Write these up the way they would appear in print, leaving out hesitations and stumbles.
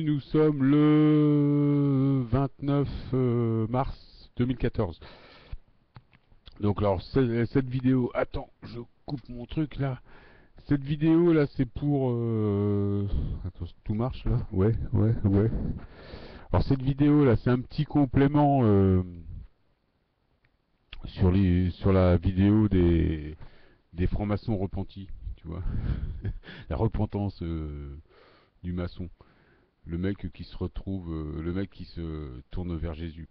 nous sommes le 29 mars 2014. Donc alors cette vidéo, attends, je coupe mon truc là. Cette vidéo là c'est pour... Attends, tout marche là? Ouais, ouais, ouais. Alors cette vidéo là c'est un petit complément sur la vidéo des francs-maçons repentis, tu vois. La repentance du maçon. Le mec qui se retrouve, le mec qui se tourne vers Jésus.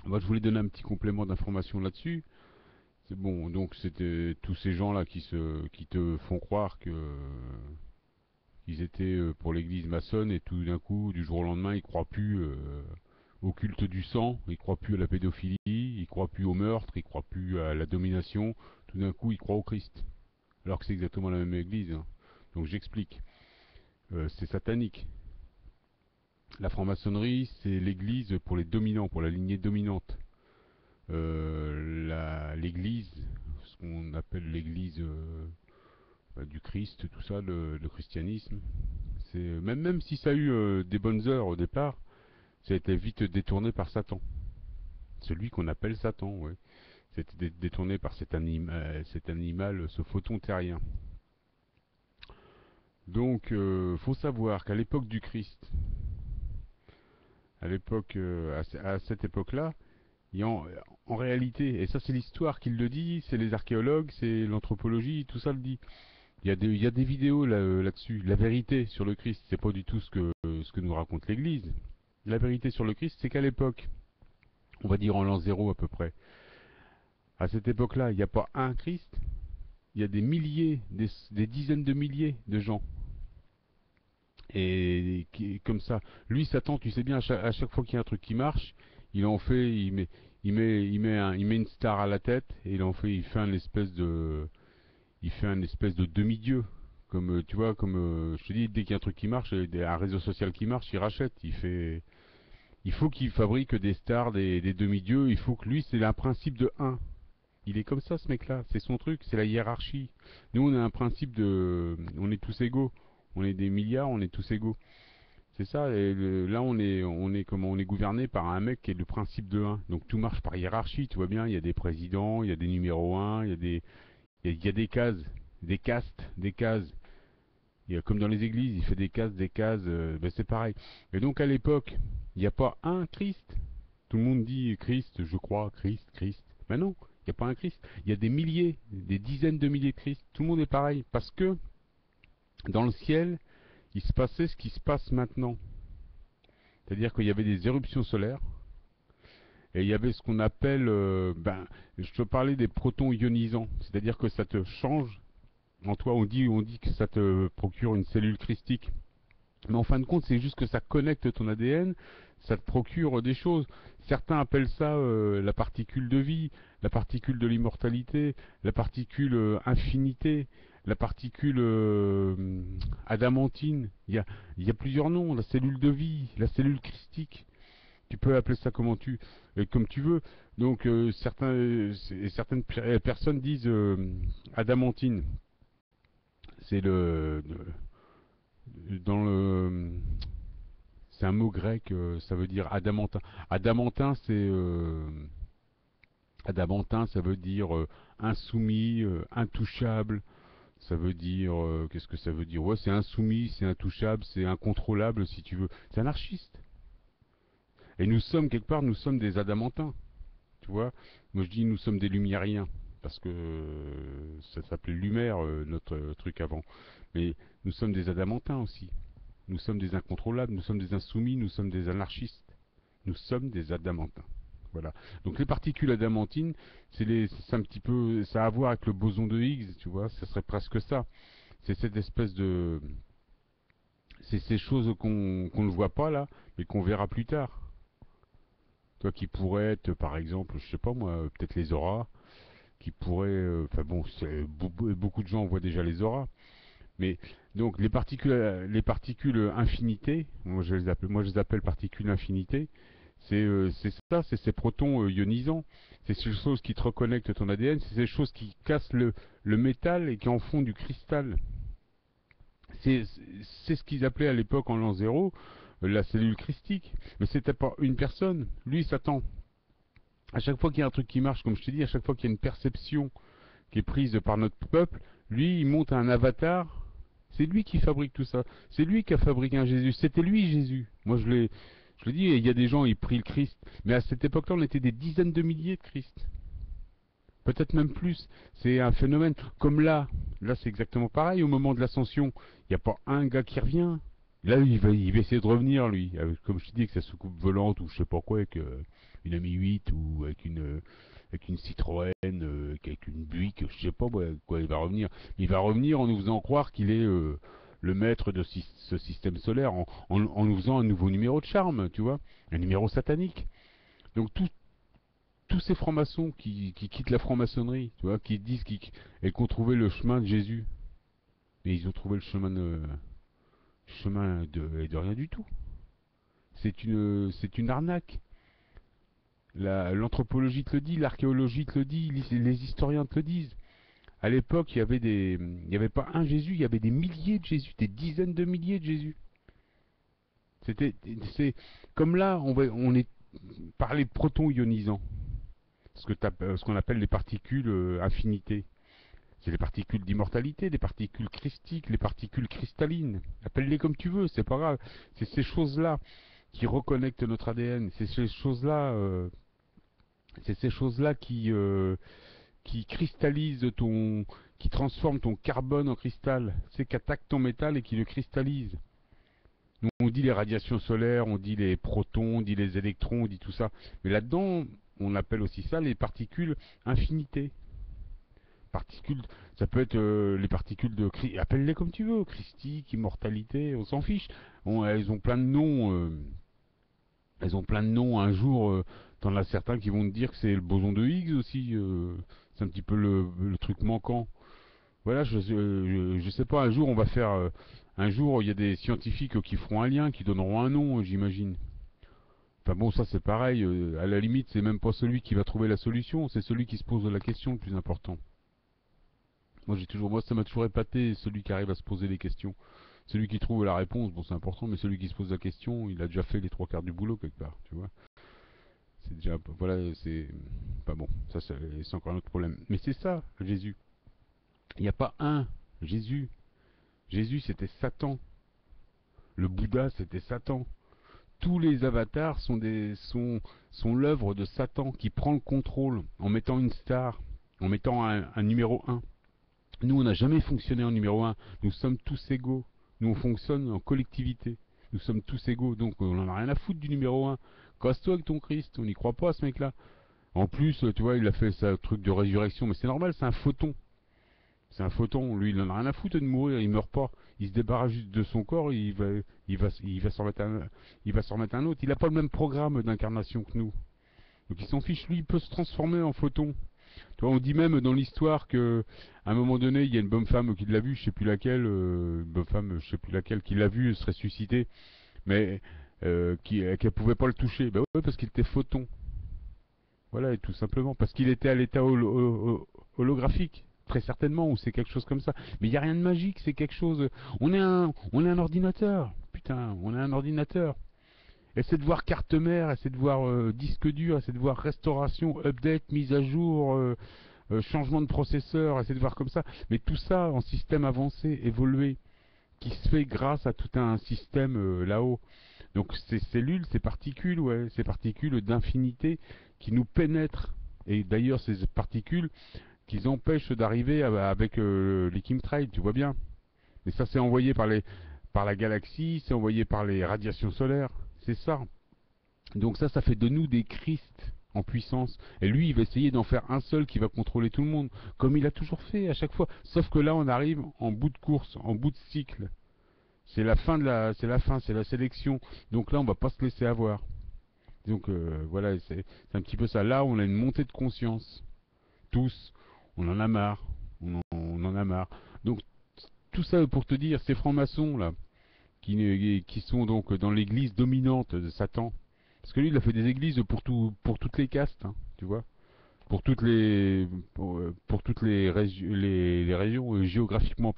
Moi, je voulais donner un petit complément d'information là-dessus. C'est bon, donc c'était tous ces gens-là qui te font croire que qu'ils étaient pour l'Église maçonne et tout d'un coup, du jour au lendemain, ils croient plus au culte du sang, ils croient plus à la pédophilie, ils croient plus au meurtre, ils croient plus à la domination. Tout d'un coup, ils croient au Christ, alors que c'est exactement la même Église, hein. Donc j'explique. C'est satanique. La franc-maçonnerie, c'est l'église pour les dominants, pour la lignée dominante. L'église, ce qu'on appelle l'église du Christ, tout ça, le christianisme, c'est même si ça a eu des bonnes heures au départ, ça a été vite détourné par Satan. Celui qu'on appelle Satan, ouais. C'était détourné par cet animal, ce photon terrien. Donc, faut savoir qu'à l'époque du Christ, à l'époque, à cette époque-là, en réalité, et ça c'est l'histoire qui le dit, c'est les archéologues, c'est l'anthropologie, tout ça le dit. Il y a des vidéos là-dessus. La vérité sur le Christ, c'est pas du tout ce que nous raconte l'Église. La vérité sur le Christ, c'est qu'à l'époque, on va dire en l'an zéro à peu près, à cette époque-là, il n'y a pas un Christ, il y a des milliers, des dizaines de milliers de gens. Et comme ça, lui, Satan, tu sais bien, à chaque fois qu'il y a un truc qui marche, il en fait, il met une star à la tête et il fait un espèce de demi-dieu. Comme tu vois, comme je te dis, dès qu'il y a un truc qui marche, un réseau social qui marche, il rachète. Il faut qu'il fabrique des stars, des demi-dieux. Il faut que lui, c'est un principe de un. Il est comme ça, ce mec-là. C'est son truc, c'est la hiérarchie. Nous, on a un principe on est tous égaux. On est des milliards, on est tous égaux. C'est ça, et là on est gouverné par un mec qui est le principe de un. Donc tout marche par hiérarchie, tu vois bien, il y a des présidents, il y a des numéros un, il y a des cases, des castes, des cases. Il y a, comme dans les églises, il fait des cases, ben c'est pareil. Et donc à l'époque, il n'y a pas un Christ. Tout le monde dit Christ, je crois, Christ, Christ. Mais non, il n'y a pas un Christ. Il y a des milliers, des dizaines de milliers de Christ. Tout le monde est pareil, parce que dans le ciel, il se passait ce qui se passe maintenant. C'est-à-dire qu'il y avait des éruptions solaires, et il y avait ce qu'on appelle, je te parlais des protons ionisants, c'est-à-dire que ça te change. En toi, on dit que ça te procure une cellule christique. Mais en fin de compte, c'est juste que ça connecte ton ADN, ça te procure des choses. Certains appellent ça la particule de vie, la particule de l'immortalité, la particule infinité, la particule adamantine. Il y a plusieurs noms, la cellule de vie, la cellule christique. Tu peux appeler ça comme tu veux. Donc certaines personnes disent adamantine. C'est dans le c'est un mot grec, ça veut dire adamantin. Adamantin, adamantin, ça veut dire insoumis, intouchable. Ça veut dire qu'est-ce que ça veut dire? Ouais, c'est insoumis, c'est intouchable, c'est incontrôlable si tu veux. C'est anarchiste. Et nous sommes quelque part, nous sommes des adamantins. Tu vois? Moi je dis nous sommes des lumiériens parce que ça s'appelait Lumière notre truc avant. Mais nous sommes des adamantins aussi. Nous sommes des incontrôlables, nous sommes des insoumis, nous sommes des anarchistes. Nous sommes des adamantins. Voilà. Donc les particules adamantines, c'est un petit peu, ça a à voir avec le boson de Higgs, tu vois, ça serait presque ça. C'est cette espèce de, c'est ces choses qu'on ne voit pas là, mais qu'on verra plus tard. Toi qui pourrais être, par exemple, je sais pas moi, peut-être les auras, qui pourraient, enfin bon, beaucoup de gens voient déjà les auras. Mais donc les particules infinités, moi je les appelle particules infinités. C'est ça, c'est ces protons ionisants. C'est ces choses qui te reconnectent ton ADN. C'est ces choses qui cassent le métal et qui en font du cristal. C'est c'est ce qu'ils appelaient à l'époque en l'an zéro la cellule christique. Mais c'était pas une personne. Lui, Satan. À chaque fois qu'il y a un truc qui marche, comme je te dis, à chaque fois qu'il y a une perception qui est prise par notre peuple, lui, il monte un avatar. C'est lui qui fabrique tout ça. C'est lui qui a fabriqué un Jésus. C'était lui Jésus. Moi, je l'ai dit. Il y a des gens, ils prient le Christ. Mais à cette époque-là, on était des dizaines de milliers de Christ. Peut-être même plus. C'est un phénomène. Comme là, c'est exactement pareil. Au moment de l'ascension, il n'y a pas un gars qui revient. Là, il va essayer de revenir, lui. Comme je te dis, avec sa soucoupe volante ou je sais pas quoi, avec une AMI 8 ou avec une Citroën, avec une Buick, je sais pas quoi, il va revenir. Il va revenir en nous faisant croire qu'il est le maître de ce système solaire, en nous faisant un nouveau numéro de charme, tu vois, un numéro satanique. Donc tous ces francs-maçons qui quittent la franc-maçonnerie, tu vois, qui disent qu'ils ont trouvé le chemin de Jésus, mais ils ont trouvé le chemin de rien du tout. C'est une arnaque. L'anthropologie te le dit, l'archéologie te le dit, les historiens te le disent. À l'époque, il y avait pas un Jésus, il y avait des milliers de Jésus, des dizaines de milliers de Jésus. C'est comme là, on est par les protons ionisants, ce qu'on appelle les particules infinités. C'est les particules d'immortalité, les particules christiques, les particules cristallines. Appelle-les comme tu veux, c'est pas grave. C'est ces choses-là qui reconnectent notre ADN. C'est ces choses-là qui cristallisent qui transforment ton carbone en cristal. C'est qu'attaquent ton métal et qui le cristallise. Nous, on dit les radiations solaires, on dit les protons, on dit les électrons, on dit tout ça. Mais là-dedans, on appelle aussi ça les particules infinités. Particules, ça peut être les particules appelle-les comme tu veux, christique, immortalité, on s'en fiche. Elles ont plein de noms. Elles ont plein de noms. Un jour, t'en as certains qui vont te dire que c'est le boson de Higgs aussi. C'est un petit peu le truc manquant. Voilà, je sais pas. Un jour, on va faire. Un jour, il y a des scientifiques qui feront un lien, qui donneront un nom, j'imagine. Enfin bon, ça c'est pareil. À la limite, c'est même pas celui qui va trouver la solution, c'est celui qui se pose la question le plus important. Moi, ça m'a toujours épaté, celui qui arrive à se poser les questions. Celui qui trouve la réponse, bon, c'est important, mais celui qui se pose la question, il a déjà fait les trois quarts du boulot quelque part, tu vois. C'est déjà, voilà, c'est pas bon. Ça, c'est encore un autre problème. Mais c'est ça, Jésus. Il n'y a pas un Jésus. Jésus, c'était Satan. Le Bouddha, c'était Satan. Tous les avatars sont l'œuvre de Satan qui prend le contrôle en mettant une star, en mettant un numéro un. Nous, on n'a jamais fonctionné en numéro un. Nous sommes tous égaux. Nous, on fonctionne en collectivité. Nous sommes tous égaux. Donc, on n'en a rien à foutre du numéro un. Casse-toi avec ton Christ. On n'y croit pas, ce mec-là. En plus, tu vois, il a fait sa truc de résurrection. Mais c'est normal, c'est un photon. C'est un photon. Lui, il n'en a rien à foutre de mourir. Il meurt pas. Il se débarrasse juste de son corps. Il va s'en remettre un autre. Il n'a pas le même programme d'incarnation que nous. Donc, il s'en fiche. Lui, il peut se transformer en photon. Tu vois, on dit même dans l'histoire que à un moment donné, il y a une bonne femme qui l'a vu, je sais plus laquelle, une bonne femme, je sais plus laquelle, qui l'a vu se ressusciter, mais qu'elle pouvait pas le toucher. Ben ouais, parce qu'il était photon. Voilà, et tout simplement parce qu'il était à l'état holographique. Très certainement, ou c'est quelque chose comme ça. Mais il n'y a rien de magique, c'est quelque chose. On est un ordinateur. Putain, on est un ordinateur. Essaie de voir carte mère, essaie de voir disque dur, essaie de voir restauration, update, mise à jour, changement de processeur, essaie de voir comme ça. Mais tout ça en système avancé, évolué, qui se fait grâce à tout un système là-haut. Donc ces cellules, ces particules, ouais, ces particules d'infinité qui nous pénètrent. Et d'ailleurs ces particules qui empêchent d'arriver avec les chemtrails, tu vois bien. Mais ça c'est envoyé par la galaxie, c'est envoyé par les radiations solaires. C'est ça. Donc ça fait de nous des Christ en puissance. Et lui, il va essayer d'en faire un seul qui va contrôler tout le monde, comme il a toujours fait à chaque fois. Sauf que là, on arrive en bout de course, en bout de cycle. C'est la fin c'est la sélection. Donc là, on va pas se laisser avoir. Donc voilà, c'est un petit peu ça. Là, on a une montée de conscience. Tous, on en a marre. On en a marre. Donc tout ça pour te dire, ces francs-maçons là, qui sont donc dans l'église dominante de Satan. Parce que lui, il a fait des églises pour toutes les castes, hein, tu vois. pour toutes les régions géographiquement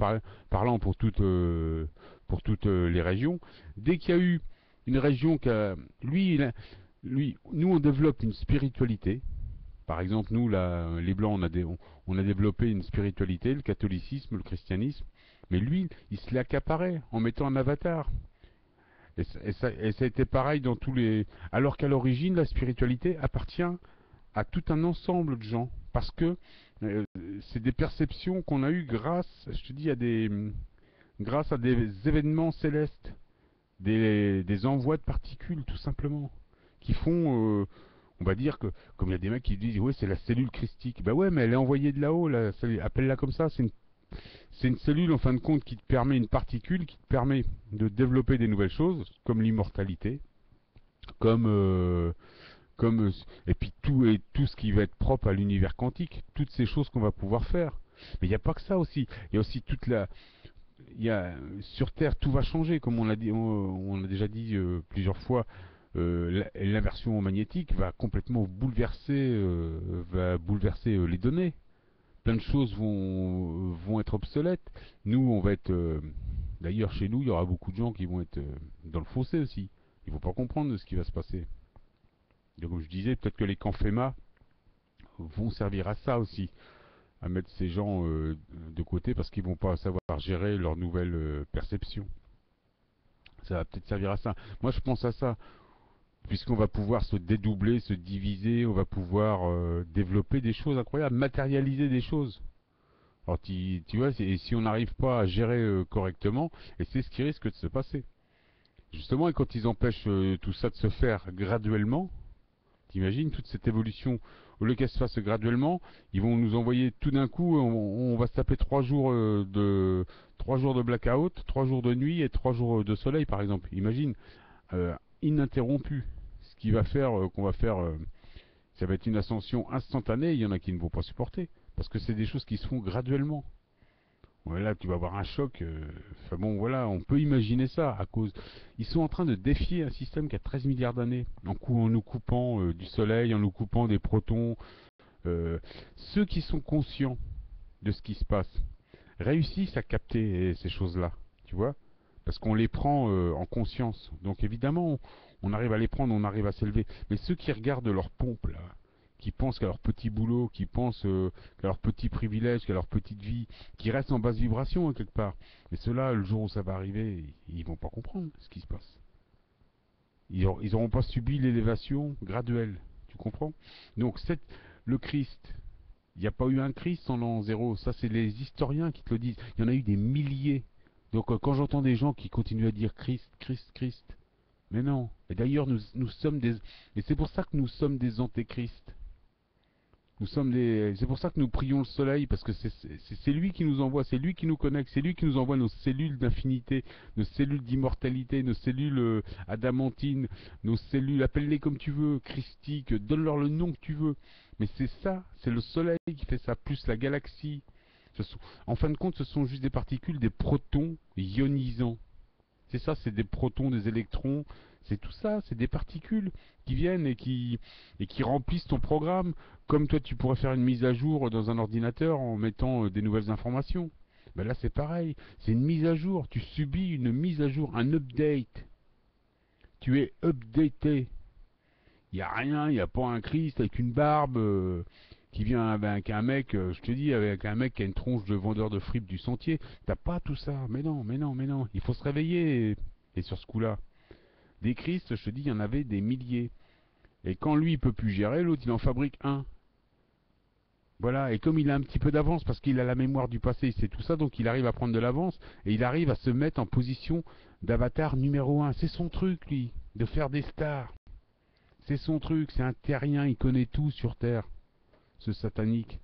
parlant pour toutes les régions. Dès qu'il y a eu une région qui a, nous on développe une spiritualité. Par exemple, nous, là, les Blancs, on a développé une spiritualité, le catholicisme, le christianisme, mais lui, il se l'accaparait en mettant un avatar. Et ça a été pareil dans tous les... Alors qu'à l'origine, la spiritualité appartient à tout un ensemble de gens. Parce que c'est des perceptions qu'on a eues je te dis, grâce à des événements célestes, des envois de particules, tout simplement, qui font... on va dire que, comme il y a des mecs qui disent, ouais, c'est la cellule christique. Bah ouais, mais elle est envoyée de là-haut, là, appelle-la comme ça, c'est une cellule, en fin de compte, qui te permet, une particule, qui te permet de développer des nouvelles choses, comme l'immortalité, comme, et puis tout ce qui va être propre à l'univers quantique, toutes ces choses qu'on va pouvoir faire. Mais il n'y a pas que ça aussi. Il y a aussi sur Terre, tout va changer, comme on a déjà dit plusieurs fois. L'inversion magnétique va complètement bouleverser les données. Plein de choses vont être obsolètes. Nous, on va être... D'ailleurs, chez nous, il y aura beaucoup de gens qui vont être dans le fossé aussi. Ils vont pas comprendre ce qui va se passer. Donc, comme je disais, peut-être que les camps FEMA vont servir à ça aussi, à mettre ces gens de côté parce qu'ils vont pas savoir gérer leurs nouvelles perceptions. Ça va peut-être servir à ça. Moi, je pense à ça. Puisqu'on va pouvoir se dédoubler, se diviser, on va pouvoir développer des choses incroyables, matérialiser des choses. Alors tu vois, et si on n'arrive pas à gérer correctement, et c'est ce qui risque de se passer. Justement, et quand ils empêchent tout ça de se faire graduellement, t'imagines toute cette évolution, au lieu qu'elle se fasse graduellement, ils vont nous envoyer tout d'un coup, on va se taper 3 jours 3 jours de blackout, 3 jours de nuit et 3 jours de soleil par exemple. Imagine, euh, ininterrompu. Ce qui va faire qu'on va faire, ça va être une ascension instantanée. Il y en a qui ne vont pas supporter parce que c'est des choses qui se font graduellement. Ouais, là, tu vas avoir un choc. Enfin bon, voilà, on peut imaginer ça à cause. Ils sont en train de défier un système qui a 13 milliards d'années en nous coupant du soleil, en nous coupant des protons. Ceux qui sont conscients de ce qui se passe réussissent à capter ces choses-là, tu vois, parce qu'on les prend en conscience. Donc évidemment, on arrive à les prendre, on arrive à s'élever. Mais ceux qui regardent leur pompe, là, qui pensent qu'à leur petit boulot, qui pensent qu'à leur petit privilège, qu'à leur petite vie, qui restent en basse vibration hein, quelque part. Mais ceux-là, le jour où ça va arriver, ils vont pas comprendre ce qui se passe. Ils n'auront pas subi l'élévation graduelle. Tu comprends? Donc le Christ, il n'y a pas eu un Christ en l'an zéro. Ça, c'est les historiens qui te le disent. Il y en a eu des milliers. Donc quand j'entends des gens qui continuent à dire Christ, Christ, Christ, mais non. Et d'ailleurs, nous sommes des... Et c'est pour ça que nous sommes des antéchrists. C'est pour ça que nous prions le soleil, parce que c'est lui qui nous envoie, c'est lui qui nous connecte, c'est lui qui nous envoie nos cellules d'infinité, nos cellules d'immortalité, nos cellules adamantines, nos cellules, appelle-les comme tu veux, christiques, donne-leur le nom que tu veux. Mais c'est ça, c'est le soleil qui fait ça, plus la galaxie. En fin de compte, ce sont juste des particules, des protons ionisants. C'est ça, c'est des protons, des électrons, c'est tout ça, c'est des particules qui viennent et qui remplissent ton programme, comme toi tu pourrais faire une mise à jour dans un ordinateur en mettant des nouvelles informations. Ben là c'est pareil, c'est une mise à jour, tu subis une mise à jour, un update. Tu es updaté. Il n'y a rien, il n'y a pas un Christ avec une barbe qui vient avec un mec, je te dis, avec un mec qui a une tronche de vendeur de fripes du sentier. T'as pas tout ça. Mais non, mais non, mais non. Il faut se réveiller. Et sur ce coup-là, des Christ, je te dis, il y en avait des milliers. Et quand lui, il peut plus gérer, l'autre, il en fabrique un. Voilà, et comme il a un petit peu d'avance, parce qu'il a la mémoire du passé, il sait tout ça, donc il arrive à prendre de l'avance, et il arrive à se mettre en position d'avatar numéro un. C'est son truc, lui, de faire des stars. C'est son truc, c'est un terrien, il connaît tout sur Terre, ce satanique.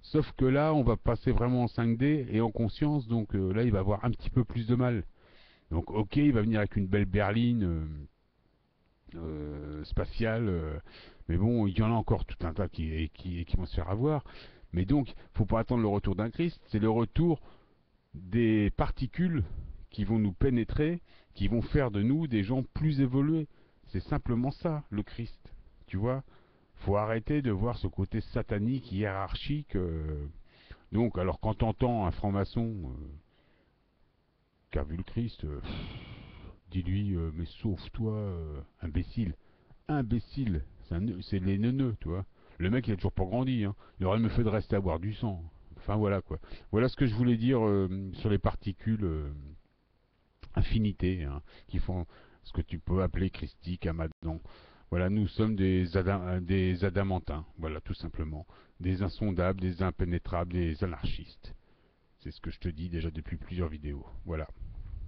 Sauf que là, on va passer vraiment en 5D et en conscience, donc là, il va avoir un petit peu plus de mal. Donc, ok, il va venir avec une belle berline spatiale, mais bon, il y en a encore tout un tas qui vont se faire avoir. Mais donc, faut pas attendre le retour d'un Christ, c'est le retour des particules qui vont nous pénétrer, qui vont faire de nous des gens plus évolués. C'est simplement ça, le Christ. Tu vois? Faut arrêter de voir ce côté satanique, hiérarchique. Donc, alors quand t'entends un franc-maçon qui a vu le Christ, dis-lui, mais sauve-toi, imbécile. Imbécile. C'est les neuneux, tu vois. Le mec, il a toujours pas grandi, hein. Il aurait mieux fait de rester à boire du sang. Enfin, voilà, quoi. Voilà ce que je voulais dire sur les particules infinités, hein, qui font ce que tu peux appeler christique, amadon. Voilà, nous sommes des adamantins, voilà, tout simplement. Des insondables, des impénétrables, des anarchistes. C'est ce que je te dis déjà depuis plusieurs vidéos. Voilà.